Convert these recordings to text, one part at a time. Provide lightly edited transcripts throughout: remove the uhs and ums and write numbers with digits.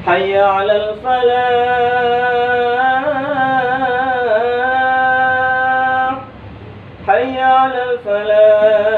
حي على الفلاح حي على الفلاح.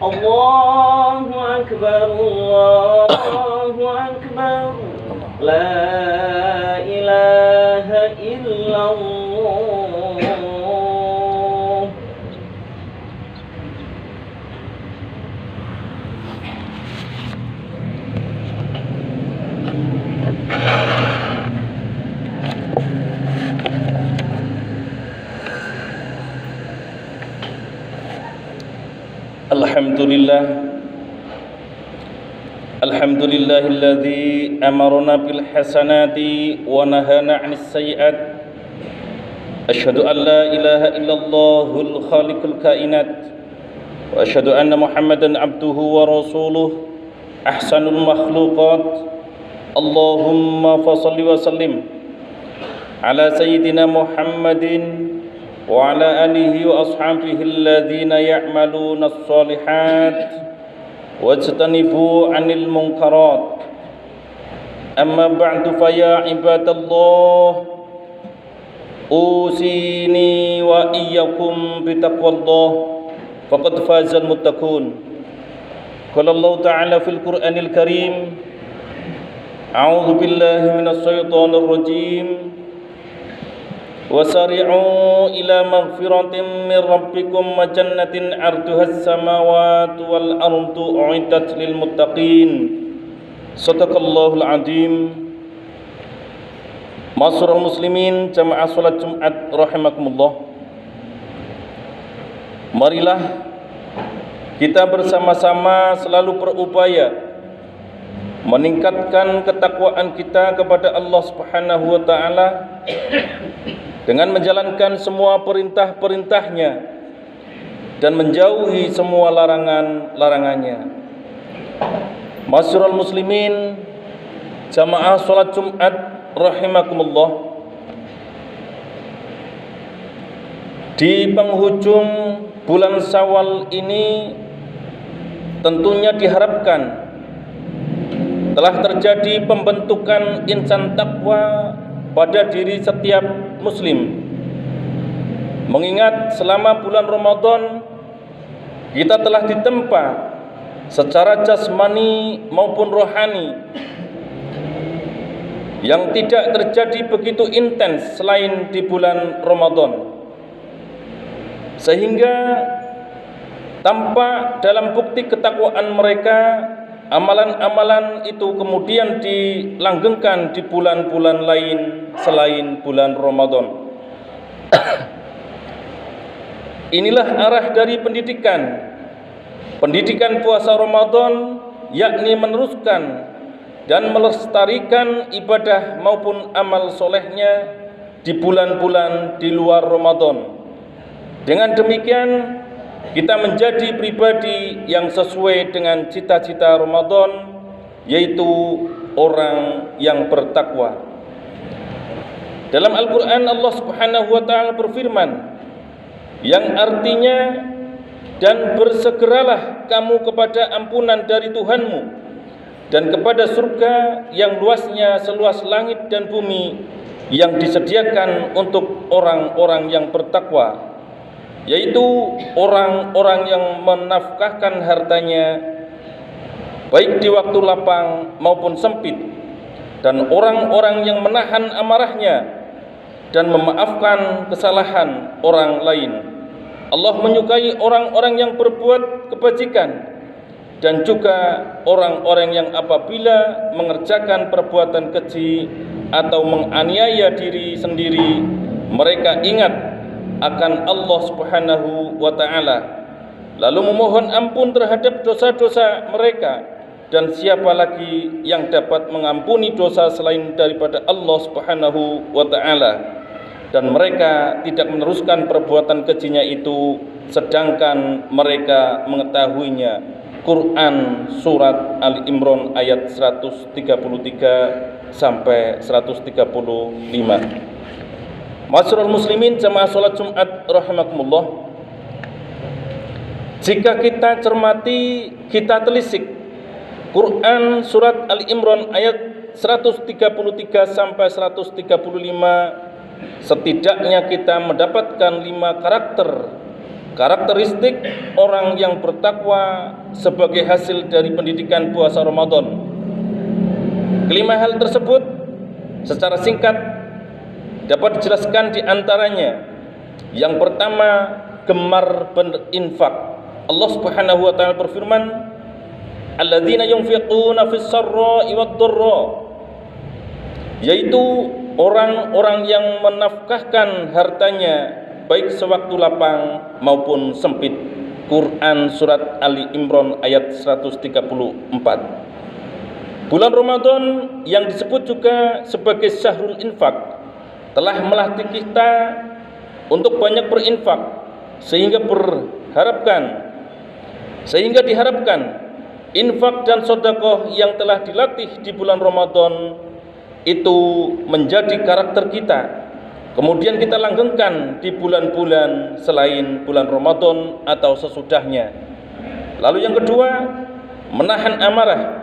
الله أكبر الله أكبر لا إله إلا الله. Alhamdulillahilladzi amarna bil hasanati wa nahana 'anis sayyi'at. Asyhadu an la ilaha illallahul khaliqul kainat wa asyhadu anna Muhammadan abduhu wa rasuluh ahsanul makhluqat. Allahumma fashalli wa sallim ala sayyidina Muhammadin wa ala alihi wa ashabihi alladhina ya'maluna as-solihat wajtanibu 'anil munkarat. Amma ba'du fa ya ibadallah, usini wa iyyakum bitaqwallah faqad fazal muttaqun. Qala Allah ta'ala fil Qur'anil Karim, a'udzu billahi minas syaitonir rajim. Wasari'u ila maghfiratin min rabbikum wa jannatin 'arduhas samawati wal ardu u'iddat lil muttaqin. Shadaqallahul azim. Ma'asyiral muslimin, jamaah salat Jumat rahimakumullah. Marilah kita bersama-sama selalu berupaya meningkatkan ketakwaan kita kepada Allah Subhanahu wa taala dengan menjalankan semua perintah-perintahnya dan menjauhi semua larangan-larangannya. Ma'asyiral muslimin, jamaah salat Jumat rahimakumullah. Di penghujung bulan Syawal ini tentunya diharapkan telah terjadi pembentukan insan takwa pada diri setiap muslim. Mengingat selama bulan Ramadan kita telah ditempa secara jasmani maupun rohani yang tidak terjadi begitu intens selain di bulan Ramadan, sehingga tampak dalam bukti ketakwaan mereka amalan-amalan itu kemudian dilanggengkan di bulan-bulan lain selain bulan Ramadan. Inilah arah dari pendidikan puasa Ramadan, yakni meneruskan dan melestarikan ibadah maupun amal solehnya di bulan-bulan di luar Ramadan. Dengan demikian kita menjadi pribadi yang sesuai dengan cita-cita Ramadan, yaitu orang yang bertakwa. Dalam Al-Quran Allah Subhanahu wa ta'ala berfirman, yang artinya, dan bersegeralah kamu kepada ampunan dari Tuhanmu dan kepada surga yang luasnya seluas langit dan bumi yang disediakan untuk orang-orang yang bertakwa, yaitu orang-orang yang menafkahkan hartanya baik di waktu lapang maupun sempit, dan orang-orang yang menahan amarahnya dan memaafkan kesalahan orang lain. Allah menyukai orang-orang yang berbuat kebajikan dan juga orang-orang yang apabila mengerjakan perbuatan keji atau menganiaya diri sendiri, mereka ingat akan Allah Subhanahu wa ta'ala, lalu memohon ampun terhadap dosa-dosa mereka. Dan siapa lagi yang dapat mengampuni dosa selain daripada Allah Subhanahu wa ta'ala? Dan mereka tidak meneruskan perbuatan kejinya itu sedangkan mereka mengetahuinya. Quran surat Ali Imran ayat 133 sampai 135. Ma'asyiral muslimin, jamaah salat Jumat rahimakumullah. Jika kita cermati, kita telisik Quran surat Ali Imran ayat 133 sampai 135, setidaknya kita mendapatkan 5 karakteristik orang yang bertakwa sebagai hasil dari pendidikan puasa Ramadan. Kelima hal tersebut secara singkat dapat dijelaskan di antaranya. Yang pertama, gemar berinfak. Allah Subhanahu wa taala berfirman, alladzina yunfiquna fis sarra'i wad dharra, yaitu orang-orang yang menafkahkan hartanya baik sewaktu lapang maupun sempit. Quran surat Ali Imran ayat 134. Bulan Ramadan yang disebut juga sebagai syahrul infak telah melatih kita untuk banyak berinfak, sehingga diharapkan infak dan sedekah yang telah dilatih di bulan Ramadan itu menjadi karakter kita, kemudian kita langgengkan di bulan-bulan selain bulan Ramadan atau sesudahnya. Lalu yang kedua, menahan amarah.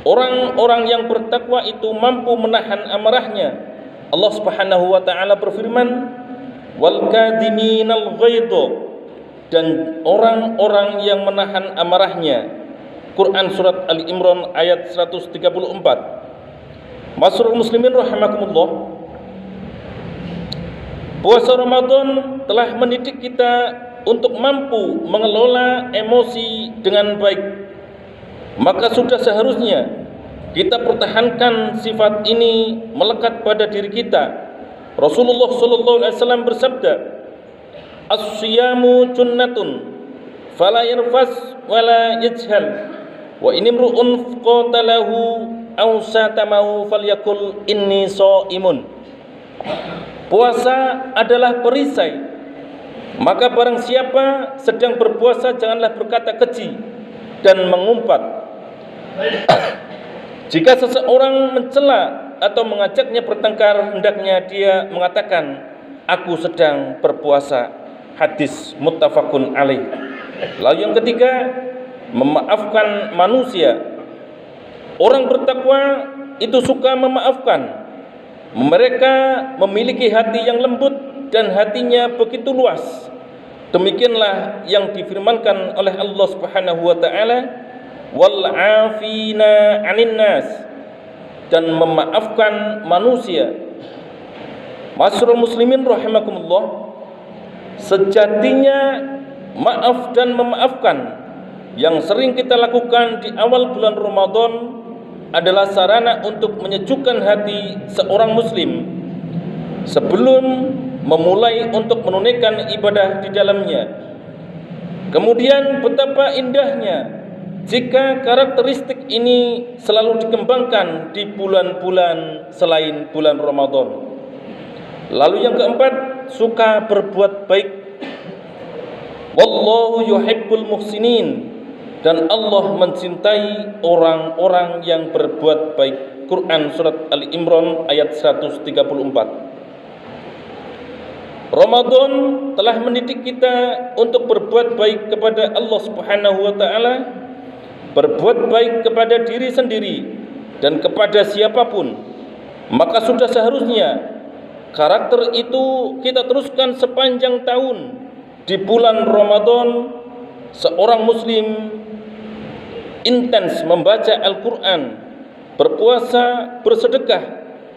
Orang-orang yang bertakwa itu mampu menahan amarahnya. Allah Subhanahu wa taala berfirman, wal kadhiminal ghaidha, dan orang-orang yang menahan amarahnya. Quran surat Ali Imran ayat 134. Masyarul muslimin rahimakumullah, puasa Ramadan telah mendidik kita untuk mampu mengelola emosi dengan baik. Maka sudah seharusnya kita pertahankan sifat ini melekat pada diri kita. Rasulullah sallallahu alaihi wasallam bersabda, as-siyamu junnatun fala yarfas wala yajhal wa inimru'un qatalahu aw satamahu falyakul inni shaimun. Puasa adalah perisai, maka barang siapa sedang berpuasa janganlah berkata keji dan mengumpat. Jika seseorang mencela atau mengajaknya bertengkar, hendaknya dia mengatakan, aku sedang berpuasa. Hadis muttafaqun alaih. Lalu yang ketiga, memaafkan manusia. Orang bertakwa itu suka memaafkan. Mereka memiliki hati yang lembut dan hatinya begitu luas. Demikianlah yang difirmankan oleh Allah Subhanahu wa taala, wal 'afina 'anil nas, dan memaafkan manusia. Masyarul muslimin rahimakumullah, sejatinya maaf dan memaafkan yang sering kita lakukan di awal bulan Ramadan adalah sarana untuk menyejukkan hati seorang muslim sebelum memulai untuk menunaikan ibadah di dalamnya. Kemudian betapa indahnya jika karakteristik ini selalu dikembangkan di bulan-bulan selain bulan Ramadan. Lalu yang keempat, suka berbuat baik. Wallahu yuhibbul muhsinin, dan Allah mencintai orang-orang yang berbuat baik. Quran surat Ali Imran ayat 134. Ramadan telah mendidik kita untuk berbuat baik kepada Allah Subhanahu wa taala, berbuat baik kepada diri sendiri dan kepada siapapun. Maka sudah seharusnya karakter itu kita teruskan sepanjang tahun. Di bulan Ramadan, seorang muslim intens membaca Al-Quran, berpuasa, bersedekah,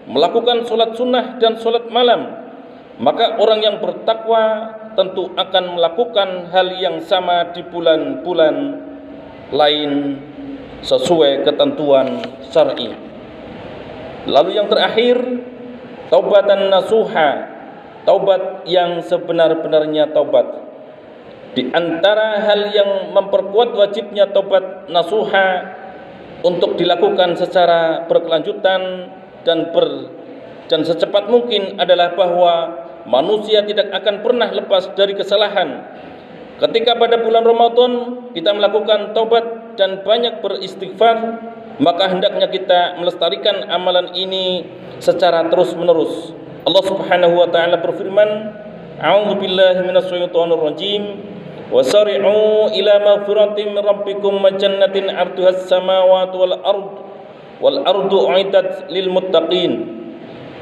melakukan sholat sunnah dan sholat malam. Maka orang yang bertakwa tentu akan melakukan hal yang sama di bulan-bulan lain sesuai ketentuan syar'i. Lalu yang terakhir, taubatan nasuha, taubat yang sebenar-benarnya taubat. Di antara hal yang memperkuat wajibnya taubat nasuha untuk dilakukan secara berkelanjutan dan secepat mungkin adalah bahwa manusia tidak akan pernah lepas dari kesalahan. Ketika pada bulan Ramadan kita melakukan taubat dan banyak beristighfar, maka hendaknya kita melestarikan amalan ini secara terus-menerus. Allah Subhanahu wa taala berfirman, a'udzubillahi minasyaitonir rajim, Wasari'u ila maghfiratin min rabbikum wa jannatin 'arduhas samawati wal ardu uiddat lil muttaqin.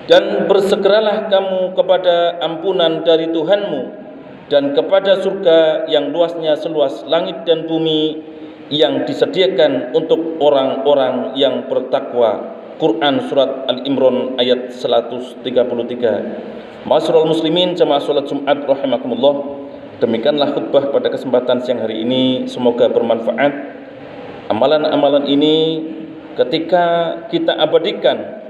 Dan bersegeralah kamu kepada ampunan dari Tuhanmu dan kepada surga yang luasnya seluas langit dan bumi yang disediakan untuk orang-orang yang bertakwa. Quran surat Al-Imran ayat 133. Ma'asyiral muslimin jamaah salat Jumat rahimakumullah. Demikianlah khutbah pada kesempatan siang hari ini, semoga bermanfaat. Amalan-amalan ini ketika kita abadikan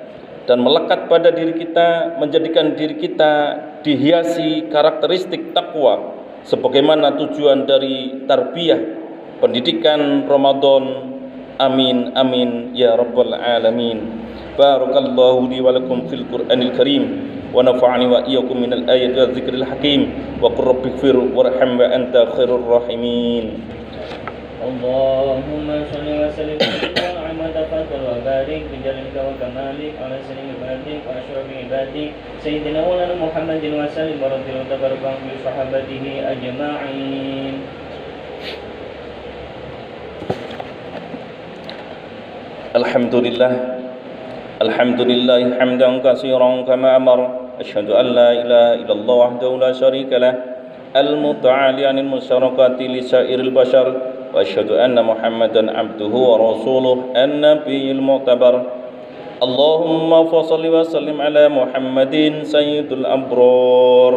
dan melekat pada diri kita, menjadikan diri kita dihiasi karakteristik takwa sebagaimana tujuan dari tarbiyah pendidikan Ramadan. Amin amin ya rabbal alamin. Barakallahu li wa lakum fil Qur'anil Karim wa nafa'ani wa iyyakum minal ayati wa dzikril hakim wa qur rabbighfir warham wa anta khairur rahimin. Allahumma shalli wa sallim wa tafadhal wa barik bi jalika wa kamalik ala sayyidil ibadik wa asyrafil ibadik sayyidina wa lana Muhammadin wa sallim wa radhiyallahu tabaraka bi sahabatihi ajma'in. Alhamdulillah hamdan katsiran kama amara. Asyhadu an la ilaha illallah wahdahu la syarika lah al-muta'ali 'anil musyarakati li sairil bashar wa asyhadu anna Muhammadan 'abduhu wa rasuluh an-nabiyil mu'tabar. Allahumma shalli wa sallim ala Muhammadin sayyidul abrar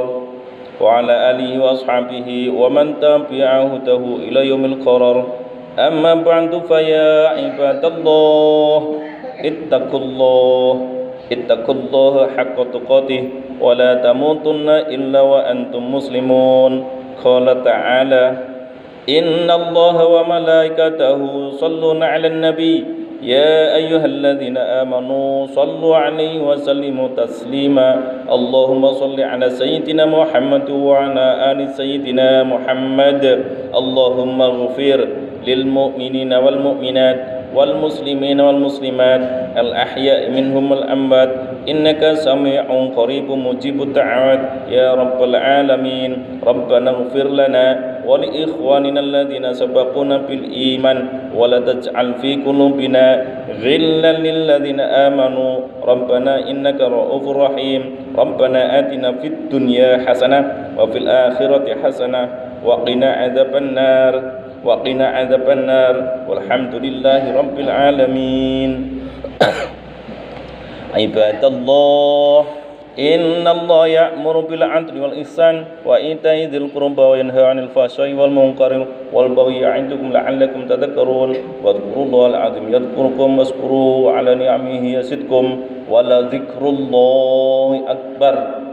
wa ala alihi wa ashabihi wa man tabi'ahu ila yaumil qarar. Amma ba'du fa ya ibadallah ittaqullaha haqqa tuqatih wa la tamutunna illa wa antum muslimun. Qala ta'ala innallaha wa malaikatahu yusholluna 'alan nabi ya ayyuhalladzina amanu shallu 'alaihi wa sallimu taslima. Allahumma shalli 'ala sayyidina Muhammad wa 'ala ali sayyidina Muhammad. Allahumma ighfir lil mu'minina wal mu'minat wal muslimina wal muslimat al ahya'i minhum wal amwat innaka sami'un qaribun mujibud da'awat ya rabbal alamin. Rabbana ighfir lana wa li ikhwanina alladhina sabaquna bil iman wa la taj'al fi qulubina ghillan lil ladzina amanu rabbana innaka ra'ufur rahim. Rabbana atina fid dunya hasanah wa fil akhirati hasanah wa qina adzabannar walhamdulillahi rabbil alamin. Ibadallah innallaha ya'muru bil 'adli wal ihsan wa ita'i dzil qurba wa yanha 'anil fahsya'i wal munkari wal baghi ya'idukum la'allakum tadhakkarun wadhkurullahal 'azim yadhkurukum washkuru 'ala ni'amihi yazidkum wa la dzikrullahi akbar.